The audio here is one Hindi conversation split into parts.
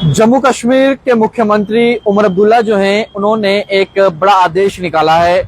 जम्मू कश्मीर के मुख्यमंत्री उमर अब्दुल्ला जो हैं उन्होंने एक बड़ा आदेश निकाला है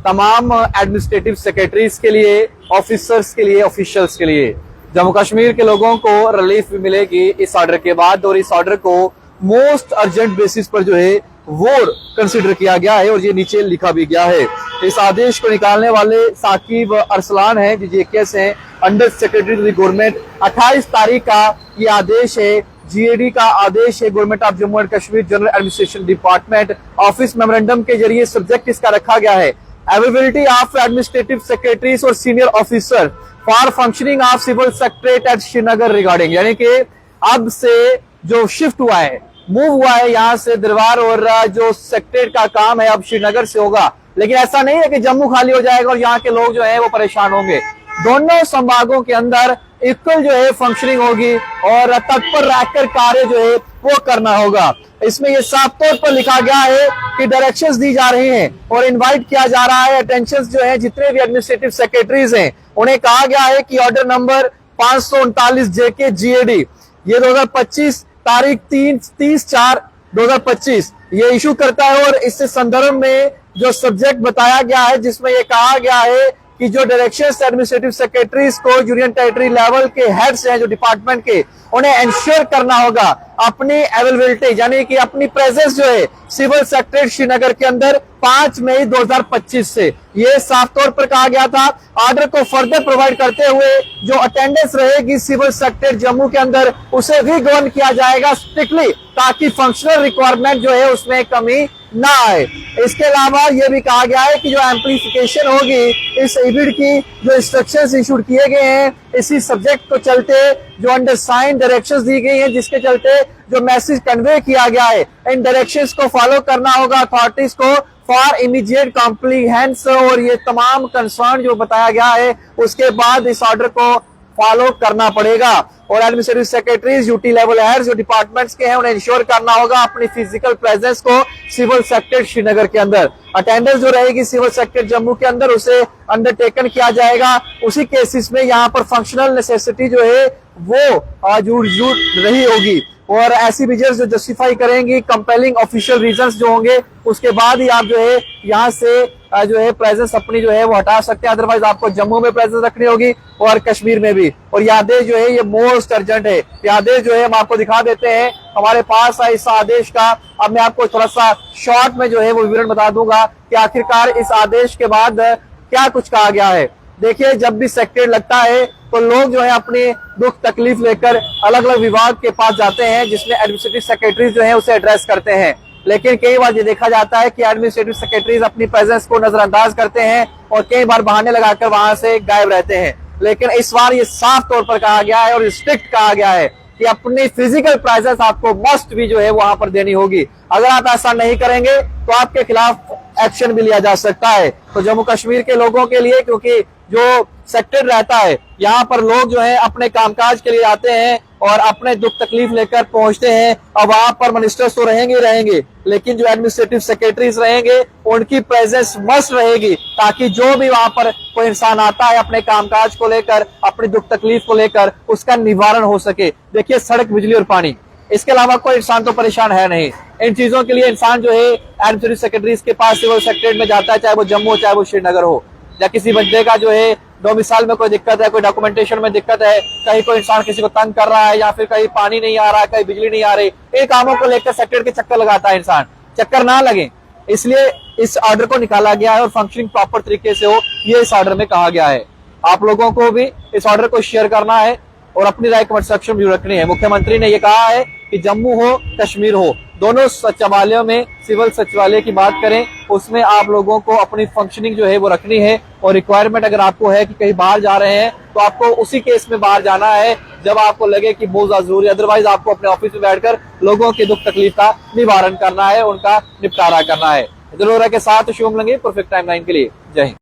तमाम एडमिनिस्ट्रेटिव सेक्रेटरीज के लिए, ऑफिसर्स के लिए, ऑफिशियल्स के लिए। जम्मू कश्मीर के लोगों को रिलीफ भी मिलेगी इस ऑर्डर के बाद, और इस ऑर्डर को मोस्ट अर्जेंट बेसिस पर जो है वो कंसिडर किया गया है और ये नीचे लिखा भी गया है। इस आदेश को निकालने वाले साकिब अरसलान हैं, JKS हैं, under secretary to the government. 28 तारीख का ये आदेश है, GAD का आदेश है, government of Jammu and Kashmir general administration department office memorandum के जरिए सब्जेक्ट इसका रखा गया है, अवेलेबिलिटी ऑफ एडमिनिस्ट्रेटिव सेक्रेटरीज और senior officer for functioning of civil secretariat at Srinagar regarding. यानी कि अब से जो शिफ्ट हुआ है, मूव हुआ है यहाँ से दरबार, और जो सेक्रेटरीट का काम है अब श्रीनगर से होगा। लेकिन ऐसा नहीं है कि जम्मू खाली हो जाएगा और यहाँ के लोग जो है वो परेशान होंगे। दोनों संभागों के अंदर इक्वल जो है फंक्शनिंग होगी और तत्पर रहकर कार्य जो है वो करना होगा। इसमें ये साफ तौर पर लिखा गया है कि डायरेक्शंस दी जा रही हैं और इनवाइट किया जा रहा है, अटेंशन जो है जितने भी एडमिनिस्ट्रेटिव सेक्रेटरीज हैं उन्हें कहा गया है कि ऑर्डर नंबर 539 JK GAD ये 2025 तारीख 30/4/2025 ये इशू करता है। और इससे संदर्भ में जो सब्जेक्ट बताया गया है जिसमें ये कहा गया है कि जो डायरेक्शंस एडमिनिस्ट्रेटिव सेक्रेटरीज को यूनियन टेरिटरी लेवल के हेड्स हैं जो डिपार्टमेंट के, उन्हें एंश्योर करना होगा अपनी अवेलेबिलिटी यानी कि अपनी प्रेजेंस जो है सिविल सेक्रेटरीट श्रीनगर के अंदर 5 मई 2025 से। ये साफ तौर पर कहा गया था। ऑर्डर को फर्दर प्रोवाइड करते हुए जो अटेंडेंस रहेगी सिविल सेक्रेटरीट जम्मू के अंदर उसे भी गवर्न किया जाएगा स्ट्रिक्टली, ताकि फंक्शनल रिक्वायरमेंट जो है उसमें कमी ना आए। इसके अलावा यह भी कहा गया है कि जो एम्प्लीफिकेशन होगी इस इबिड की, जो इंस्ट्रक्शंस इशूड किए गए हैं इसी सब्जेक्ट को चलते, जो अंडर साइन डायरेक्शंस दी गई हैं जिसके चलते जो मैसेज कन्वे किया गया है, इन डायरेक्शंस को फॉलो करना होगा अथॉरिटीज को फॉर इमीडिएट कॉम्प्लीहेंस। और ये तमाम कंसर्न जो बताया गया है उसके बाद इस ऑर्डर को फॉलो करना पड़ेगा। और administrative secretaries, duty level heads जो डिपार्टमेंट्स के हैं उन्हें इंश्योर करना होगा अपनी फिजिकल प्रेजेंस को सिविल सेक्रेटरीट श्रीनगर के अंदर। अटेंडेंस जो रहेगी सिविल सेक्रेटरीट जम्मू के अंदर उसे अंडरटेकन किया जाएगा। उसी केसेस में यहाँ पर फंक्शनल नेसेसिटी जो है वो जुड़ रही होगी, और ऐसी विजर्स जो जस्टिफाई करेंगी कंपेलिंग ऑफिशियल रीजंस जो होंगे उसके बाद ही आप जो है यहाँ से जो है प्रेजेंस अपनी जो है वो हटा सकते हैं। अदरवाइज आपको जम्मू में प्रेजेंस रखनी होगी और कश्मीर में भी। और ये आदेश जो है ये मोस्ट अर्जेंट है। ये आदेश जो है हम आपको दिखा देते हैं, हमारे पास है इस आदेश का। अब मैं आपको थोड़ा सा शॉर्ट में जो है वो विवरण बता दूंगा कि आखिरकार इस आदेश के बाद क्या कुछ कहा गया है। देखिए, जब भी सेक्रेटरी लगता है तो लोग जो है अपनी दुख तकलीफ लेकर अलग अलग विभाग के पास जाते हैं जिसमें एडमिनिस्ट्रेटिव सेक्रेटरीज जो है उसे एड्रेस करते हैं। लेकिन कई बार ये देखा जाता है कि एडमिनिस्ट्रेटिव सेक्रेटरीज अपनी प्रेजेंस को नजरअंदाज करते हैं और कई बार बहाने लगाकर वहां से गायब रहते हैं। लेकिन इस बार ये साफ तौर पर कहा गया है और स्ट्रिक्ट कहा गया है कि अपनी फिजिकल प्रेजेंस आपको मस्ट भी जो है वहां पर देनी होगी। अगर आप ऐसा नहीं करेंगे तो आपके खिलाफ एक्शन भी लिया जा सकता है। तो जम्मू कश्मीर के लोगों के लिए, क्योंकि जो सेक्टर रहता है यहाँ पर लोग जो है अपने कामकाज के लिए आते हैं और अपने दुख तकलीफ लेकर पहुंचते हैं, और वहां पर मिनिस्टर्स तो रहेंगे, लेकिन जो एडमिनिस्ट्रेटिव सेक्रेटरीज रहेंगे उनकी प्रेजेंस मस्ट रहेगी, ताकि जो भी वहां पर कोई इंसान आता है अपने कामकाज को लेकर, अपनी दुख तकलीफ को लेकर, उसका निवारण हो सके। देखिए, सड़क, बिजली और पानी, इसके अलावा कोई इंसान तो परेशान है नहीं। इन चीजों के लिए इंसान जो है एडमिनिस्ट्रेटिव सेक्रेटरीज के पास सिविल सेक्रेटरीट में जाता है, चाहे वो जम्मू हो चाहे वो श्रीनगर हो। या किसी बंदे का जो है डोमिसाइल में कोई दिक्कत है, कोई डॉक्यूमेंटेशन में दिक्कत है, कहीं कोई इंसान किसी को तंग कर रहा है, या फिर कहीं पानी नहीं आ रहा है, कहीं बिजली नहीं आ रही, इन कामों को लेकर सेक्रेटरी के चक्कर लगाता है इंसान। चक्कर ना लगे इसलिए इस ऑर्डर को निकाला गया है और फंक्शनिंग प्रॉपर तरीके से हो, ये इस ऑर्डर में कहा गया है। आप लोगों को भी इस ऑर्डर को शेयर करना है और अपनी राय कमेंट सेक्शन में रखनी है। मुख्यमंत्री ने यह कहा है कि जम्मू हो कश्मीर हो, दोनों सचिवालयों में सिविल सचिवालय की बात करें, उसमें आप लोगों को अपनी फंक्शनिंग जो है वो रखनी है। और रिक्वायरमेंट अगर आपको है कि कहीं बाहर जा रहे हैं तो आपको उसी केस में बाहर जाना है जब आपको लगे कि बहुत ज्यादा जरूरी है। अदरवाइज आपको अपने ऑफिस में बैठकर लोगों की दुख तकलीफ का निवारण करना है, उनका निपटारा करना है। जरूर के साथ शुभम लंगे परफेक्ट टाइमलाइन के लिए। जय हिंद।